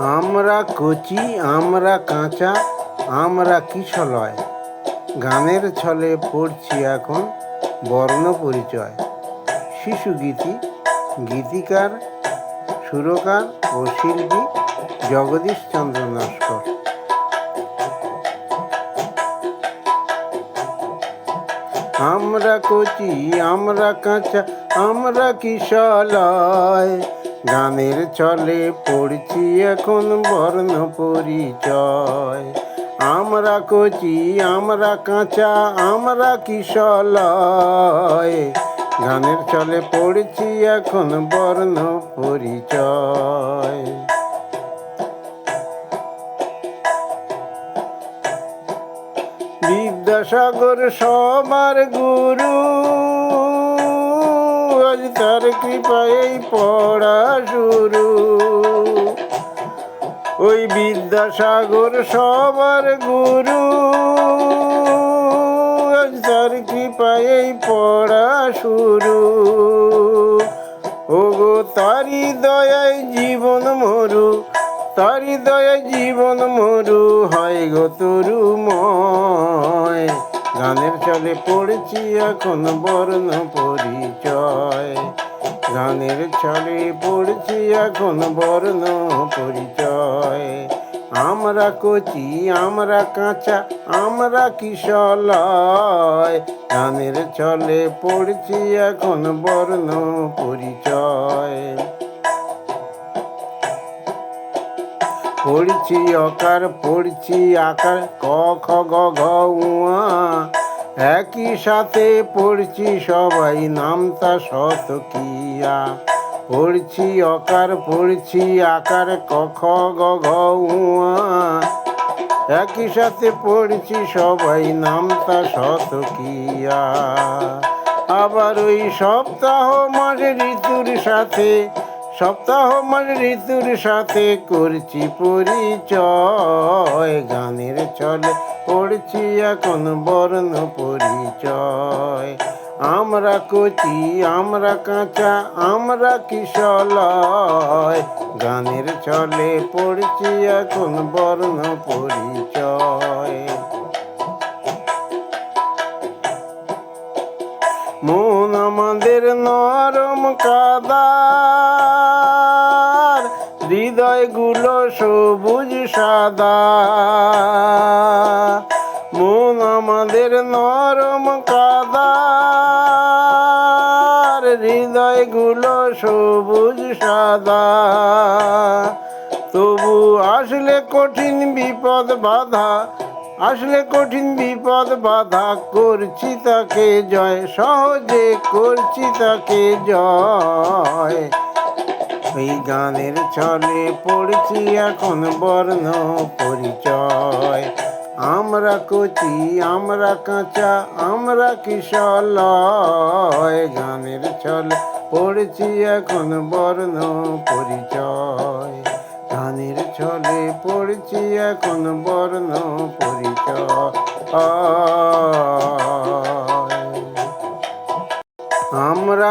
আমরা কচি আমরা কাঁচা আমরা কিশলয়, গানের ছলে পড়ছি এখন বর্ণ পরিচয়। শিশুগীতি, গীতিকার, সুরকার ও শিল্পী জগদীশ চন্দ্র নস্কর। আমরা কচি আমরা কাঁচা আমরা কিশলয়, গানের ছলে পড়ছি এখন বর্ণ পরিচয়। আমরা কচি আমরা কাঁচা আমরা কিশলয়, গানের ছলে পড়ছি এখন বর্ণ পরিচয়। বিদ্যাসাগর সবার গুরু, আজ তার কৃপায় পড়া শুরু। ওই বিদ্যাসাগর সবার গুরু, আজ তার কৃপায় পড়া শুরু। ওগো তারি দয়ায় জীবন মরু, তারি দয়ায় জীবন মরু হয় গো তরুময়। গানের ছলে পড়ছি এখন বর্ণ পরিচয়, গানের ছলে পড়ছি এখন বর্ণ পরিচয়। আমরা কচি আমরা কাঁচা আমরা কিশলয়, গানের ছলে পড়ছি এখন বর্ণ পরিচয়। পড়ছি অকার পড়ছি আকার ক খ গ ঘ উয়া, একই সাথে পড়ছি সবাই নামতা শত কিয়া। পড়ছি অকার পড়ছি আকার ক খ গ ঘ উয়া, একই সাথে পড়ছি সবাই নামতা শত কিয়া। আবার ওই সপ্তাহ মাস ঋতুর সাথে, সপ্তাহ মাস ঋতুর সাথে করছি পরিচয়। গানের ছলে পড়ছি এখন বর্ণ পরিচয়। আমরা কচি আমরা কাঁচা আমরা কিশলয়, গানের ছলে পড়ছি এখন বর্ণ পরিচয়। মন আমাদের নরম কাদার, হৃদয়গুলো সবুজ সাদা। মন আমাদের নরম কাদার, হৃদয়গুলো সবুজ সাদা। তবু আসলে কঠিন বিপদ বাধা, আসলে কঠিন বিপদ বাধা করছি তাকে জয়, সহজে করছি তাকে জয়। এই গানের ছলে পড়ছি এখন বর্ণ পরিচয়। আমরা কচি আমরা কাঁচা আমরা কিশলয়, গানের ছলে পড়ছি এখন বর্ণ পরিচয়। গানের ছলে পড়ছি এখন বর্ণ পরিচয়। আমরা